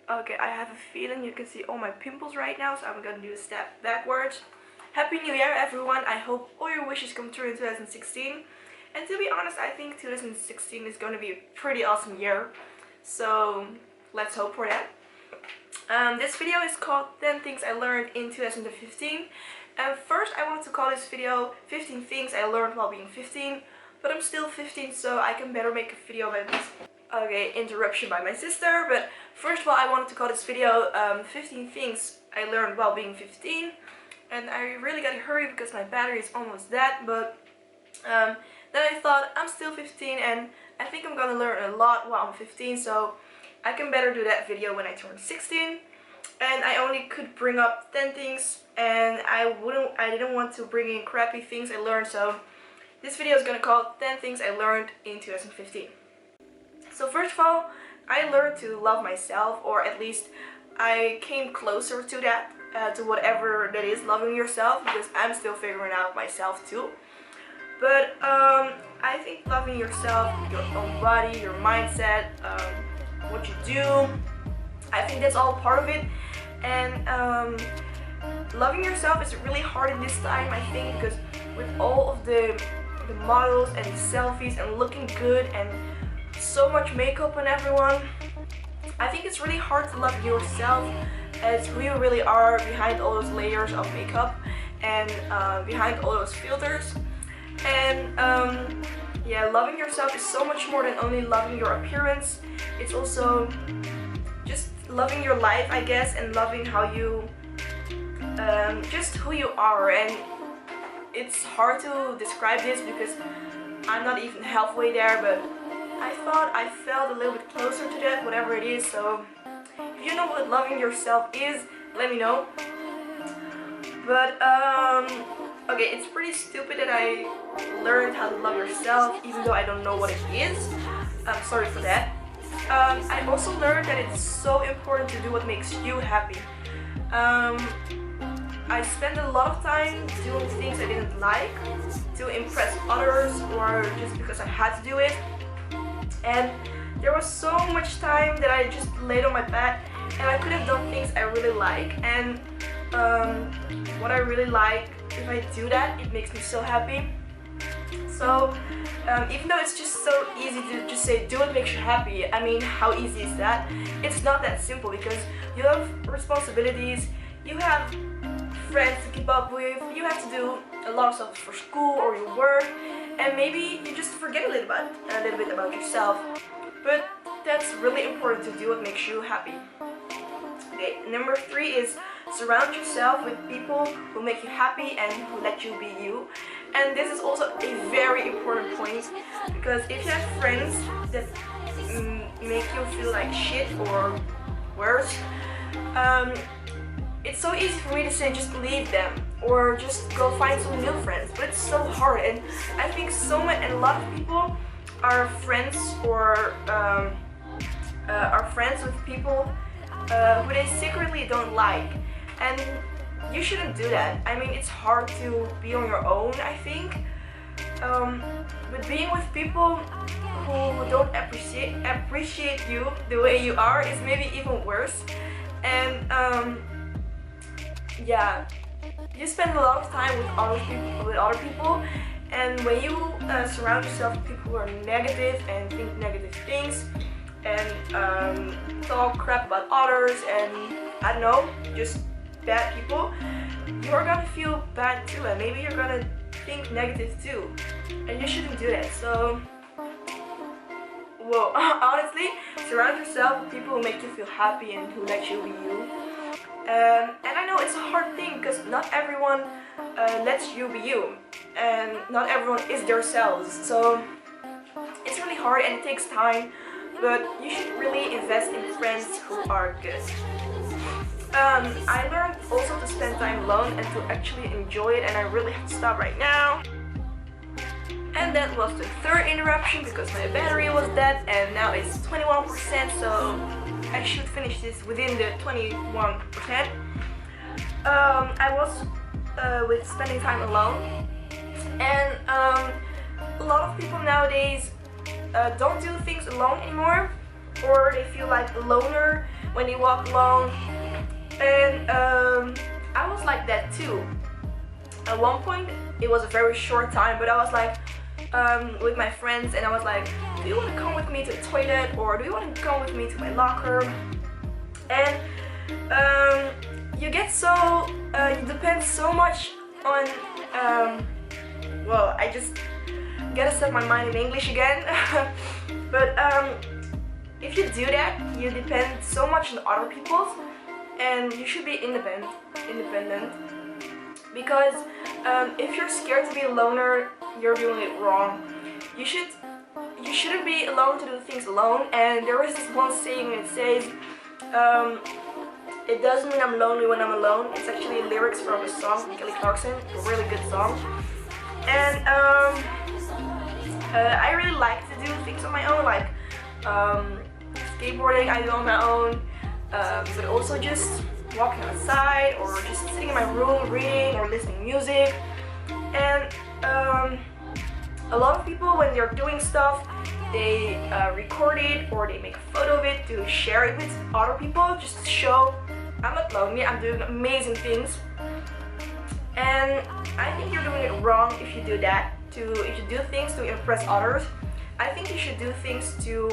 Okay, I have a feeling you can see all my pimples right now, so I'm gonna do a step backwards. Happy New Year, everyone! I hope all your wishes come true in 2016. And to be honest, I think 2016 is gonna be a pretty awesome year. So let's hope for that. This video is called 10 Things I Learned in 2015. And first I want to call this video 15 Things I Learned While Being 15. But I'm still 15, so I can better make a video about this. Okay, interruption by my sister, but first of all I wanted to call this video 15 things I learned while being 15, and I really gotta hurry because my battery is almost dead, but then I thought I'm still 15 and I think I'm gonna learn a lot while I'm 15, so I can better do that video when I turn 16. And I only could bring up 10 things, and I didn't want to bring in crappy things I learned, so this video is gonna call 10 things I learned in 2015. So first of all, I learned to love myself, or at least I came closer to that, to whatever that is, loving yourself, because I'm still figuring out myself too. But I think loving yourself, your own body, your mindset, what you do, I think that's all part of it. And loving yourself is really hard in this time, I think, because with all of the models and selfies and looking good and so much makeup on everyone, I think it's really hard to love yourself as who you really are behind all those layers of makeup and behind all those filters. And yeah, loving yourself is so much more than only loving your appearance. It's also just loving your life, I guess, and loving how you just who you are. And it's hard to describe this because I'm not even halfway there, but I thought I felt a little bit closer to that, whatever it is. So if you know what loving yourself is, let me know. But okay, it's pretty stupid that I learned how to love yourself even though I don't know what it is. I'm sorry for that. I also learned that it's so important to do what makes you happy. I spent a lot of time doing things I didn't like to impress others or just because I had to do it. And there was so much time that I just laid on my bed and I could have done things I really like. And what I really like, if I do that, it makes me so happy. So even though it's just so easy to just say do what makes you happy, I mean, how easy is that? It's not that simple because you have responsibilities, you have friends to keep up with, you have to do a lot of stuff for school or your work, and maybe you just forget a little bit about yourself. But that's really important to do what makes you happy. Okay, number 3 is surround yourself with people who make you happy and who let you be you. And this is also a very important point, because if you have friends that make you feel like shit or worse, it's so easy for me to say just leave them or just go find some new friends, but it's so hard. And I think a lot of people are friends or are friends with people who they secretly don't like, and you shouldn't do that. I mean, it's hard to be on your own, I think, but being with people who don't appreciate you the way you are is maybe even worse. And yeah, you spend a lot of time with other people, and when you surround yourself with people who are negative and think negative things and talk crap about others and I don't know, just bad people, you're gonna feel bad too, and maybe you're gonna think negative too, and you shouldn't do that. So well, honestly, surround yourself with people who make you feel happy and who let you be you. And I know it's a hard thing because not everyone lets you be you, and not everyone is themselves. So it's really hard and it takes time, but you should really invest in friends who are good. I learned also to spend time alone and to actually enjoy it, and I really have to stop right now. And that was the 3rd interruption because my battery was dead, and now it's 21%, so I should finish this within the 21%. I was with spending time alone, and a lot of people nowadays don't do things alone anymore. or they feel like a loner when they walk alone. And I was like that too. At one point, it was a very short time, but I was like with my friends, and I was like, do you want to come with me to the toilet, or do you want to come with me to my locker? And you get so, you depend so much on, well, I just gotta set my mind in English again. But if you do that, you depend so much on other people, and you should be independent. Because if you're scared to be a loner, you're doing it wrong. You shouldn't be alone to do things alone. And there is this one saying, it says, it doesn't mean I'm lonely when I'm alone. It's actually lyrics from a song from Kelly Clarkson, a really good song. And I really like to do things on my own, like skateboarding I do on my own, but also just walking outside, or just sitting in my room reading or listening to music. And a lot of people, when they're doing stuff, they record it or they make a photo of it to share it with other people, just to show I'm not lonely, I'm doing amazing things. And I think you're doing it wrong if you do that. If you do things to impress others. I think you should do things to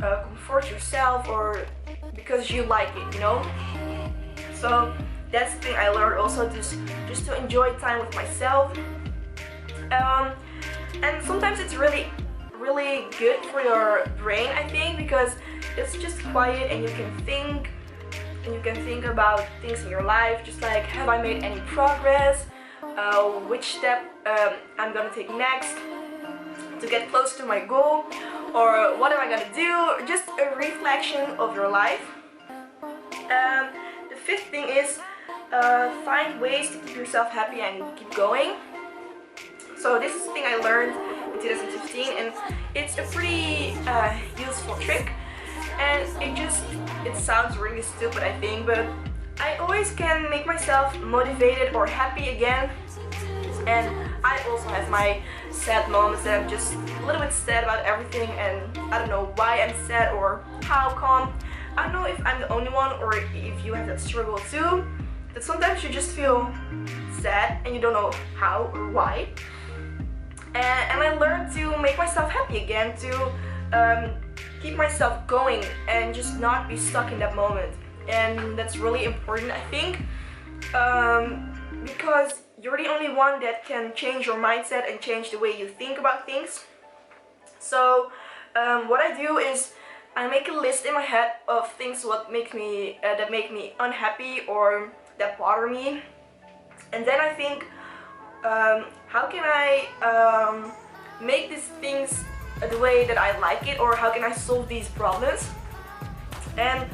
comfort yourself, or because you like it, you know? So that's the thing I learned also, just to enjoy time with myself. And sometimes it's really good for your brain, I think, because it's just quiet and you can think about things in your life, just like, have I made any progress? Which step I'm gonna take next to get close to my goal, or what am I gonna do? Just a reflection of your life. The fifth thing is find ways to keep yourself happy and keep going. So this is the thing I learned in 2015, and it's a pretty useful trick. And it sounds really stupid, I think, but I always can make myself motivated or happy again. And I also have my sad moments that I'm just a little bit sad about everything, and I don't know why I'm sad or how come. I don't know if I'm the only one or if you have that struggle too, that sometimes you just feel sad and you don't know how or why. And I learned to make myself happy again, to keep myself going and just not be stuck in that moment. And that's really important, I think, because you're the only one that can change your mindset and change the way you think about things. So what I do is I make a list in my head of things that make me unhappy or that bother me, and then I think, how can I make these things the way that I like it, or how can I solve these problems? And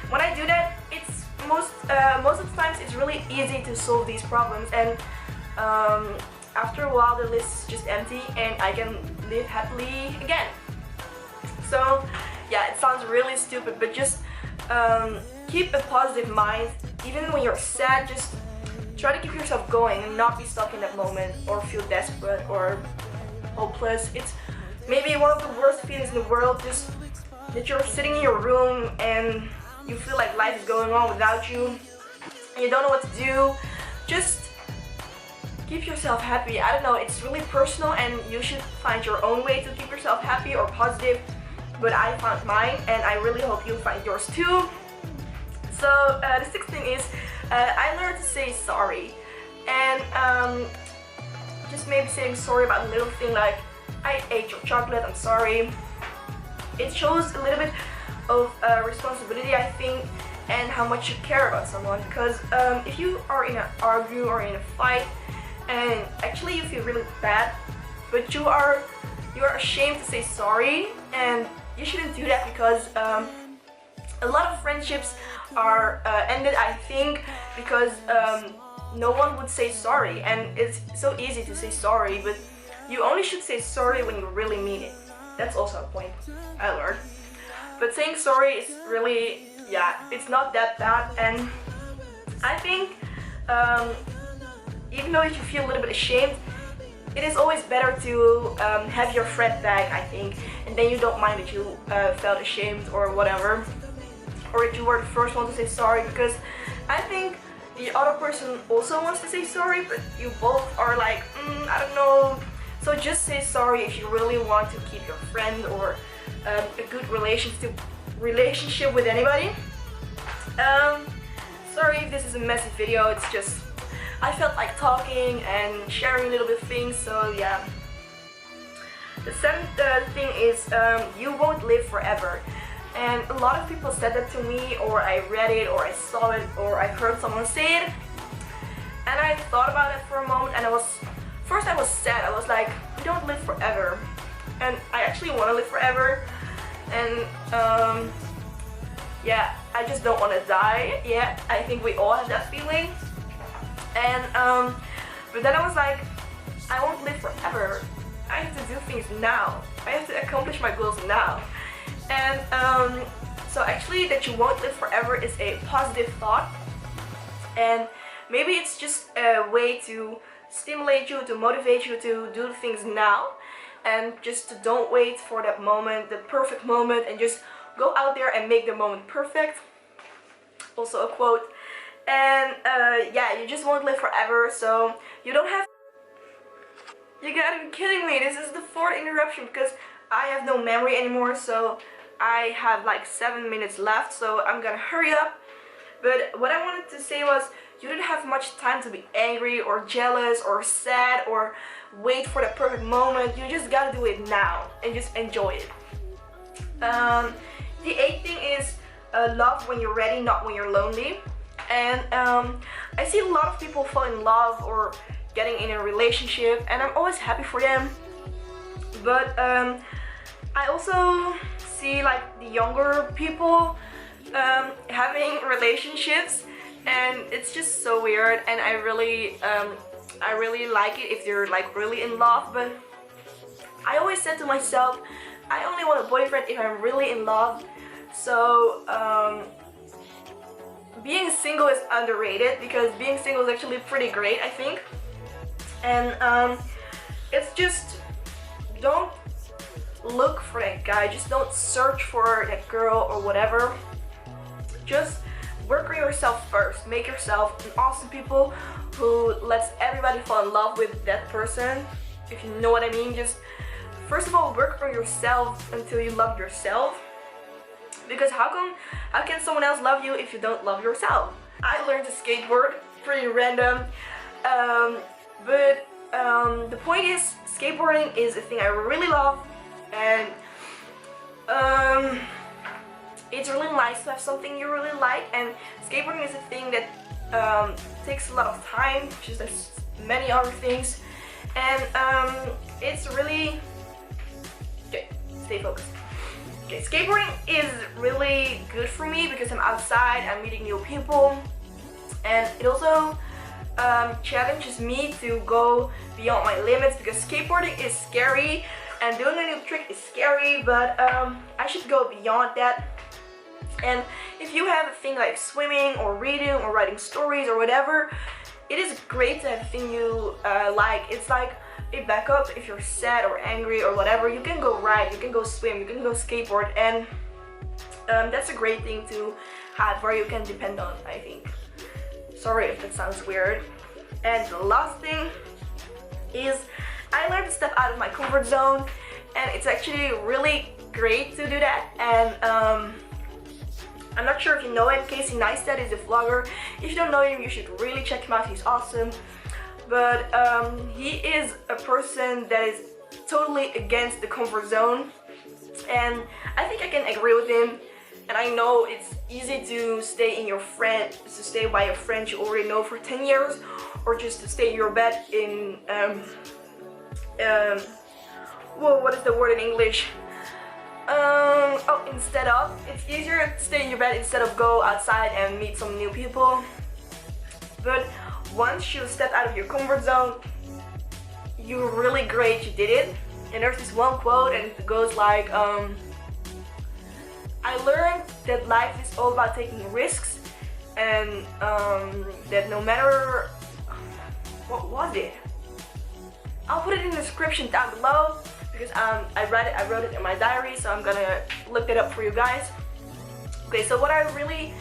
when I do that, it's most of the times it's really easy to solve these problems, and after a while the list is just empty and I can live happily again. So yeah, it sounds really stupid, but just keep a positive mind. Even when you're sad, just try to keep yourself going and not be stuck in that moment or feel desperate or hopeless. It's maybe one of the worst feelings in the world, just that you're sitting in your room and you feel like life is going on without you and you don't know what to do. Just keep yourself happy. I don't know, it's really personal and you should find your own way to keep yourself happy or positive, but I found mine and I really hope you find yours too. So the sixth thing is I learned to say sorry, and just maybe saying sorry about a little thing like, I ate your chocolate, I'm sorry. It shows a little bit of responsibility, I think, and how much you care about someone, because if you are in an argument or in a fight and actually you feel really bad, but you are ashamed to say sorry, and you shouldn't do that, because a lot of friendships are ended, I think, because no one would say sorry, and it's so easy to say sorry, but you only should say sorry when you really mean it. That's also a point I learned. But saying sorry is really, yeah, it's not that bad, and I think even though you feel a little bit ashamed, it is always better to have your friend back, I think, and then you don't mind that you felt ashamed or whatever, or that you were the first one to say sorry, because I think the other person also wants to say sorry, but you both are like, I don't know. So just say sorry if you really want to keep your friend or a good relationship with anybody. Sorry if this is a messy video, it's just I felt like talking and sharing a little bit of things, so yeah. The seventh thing is you won't live forever. And a lot of people said that to me, or I read it, or I saw it, or I heard someone say it. And I thought about it for a moment, and first I was sad. I was like, we don't live forever. And I actually want to live forever. And yeah, I just don't want to die yet. I think we all have that feeling. And but then I was like, I won't live forever. I have to do things now. I have to accomplish my goals now. And so actually that you won't live forever is a positive thought, and maybe it's just a way to stimulate you, to motivate you to do things now, and just to don't wait for that moment, the perfect moment, and just go out there and make the moment perfect. Also a quote. And yeah, you just won't live forever, so you don't have. You gotta be kidding me, this is the fourth interruption because I have no memory anymore, so I have like 7 minutes left, so I'm gonna hurry up. But what I wanted to say was, you don't have much time to be angry or jealous or sad or wait for the perfect moment. You just gotta do it now and just enjoy it. The eighth thing is love when you're ready, not when you're lonely. And I see a lot of people fall in love or getting in a relationship, and I'm always happy for them. But I also see like the younger people having relationships, and it's just so weird, and I really like it if they're like really in love. But I always said to myself, I only want a boyfriend if I'm really in love. So being single is underrated, because being single is actually pretty great, I think. And it's just, don't look for that guy, just don't search for that girl or whatever. Just work on yourself first. Make yourself an awesome people who lets everybody fall in love with that person, if you know what I mean. Just first of all, work on yourself until you love yourself, because how can someone else love you if you don't love yourself? I learned to skateboard, pretty random, but the point is, skateboarding is a thing I really love. And it's really nice to have something you really like, and skateboarding is a thing that takes a lot of time, just as many other things. And it's really okay, stay focused. Okay, skateboarding is really good for me because I'm outside, I'm meeting new people, and it also challenges me to go beyond my limits, because skateboarding is scary and doing a new trick is scary, but I should go beyond that. And if you have a thing like swimming or reading or writing stories or whatever, it is great to have a thing you like. It's like a backup if you're sad or angry or whatever. You can go ride, you can go swim, you can go skateboard, and that's a great thing to have where you can depend on, I think. Sorry if that sounds weird. And the last thing is, I learned to step out of my comfort zone, and it's actually really great to do that. And I'm not sure if you know him. Casey Neistat is a vlogger. If you don't know him, you should really check him out. He's awesome. But he is a person that is totally against the comfort zone, and I think I can agree with him. And I know it's easy to stay by a friend you already know for 10 years, or just to stay in your bed in well, what is the word in English? Instead of, it's easier to stay in your bed instead of go outside and meet some new people. But once you step out of your comfort zone, you're really great, you did it. And there's this one quote, and it goes like, I learned that life is all about taking risks, and that no matter, what was it? I'll put it in the description down below because I wrote it in my diary, so I'm gonna look it up for you guys. Okay, so what I really,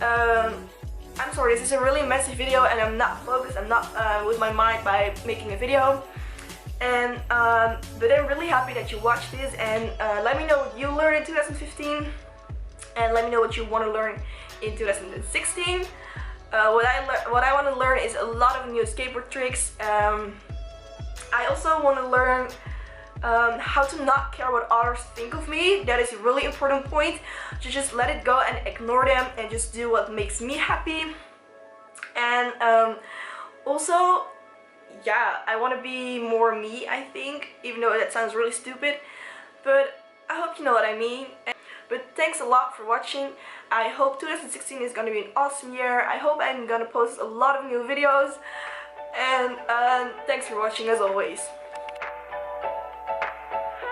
I'm sorry, this is a really messy video and I'm not focused, I'm not with my mind by making a video. And but I'm really happy that you watched this, and let me know what you learned in 2015 and let me know what you want to learn in 2016. What I want to learn is a lot of new skateboard tricks. I also want to learn how to not care what others think of me. That is a really important point, to just let it go and ignore them and just do what makes me happy. And also, yeah, I want to be more me, I think, even though that sounds really stupid, but I hope you know what I mean. But thanks a lot for watching. I hope 2016 is gonna be an awesome year. I hope I'm gonna post a lot of new videos, and thanks for watching as always.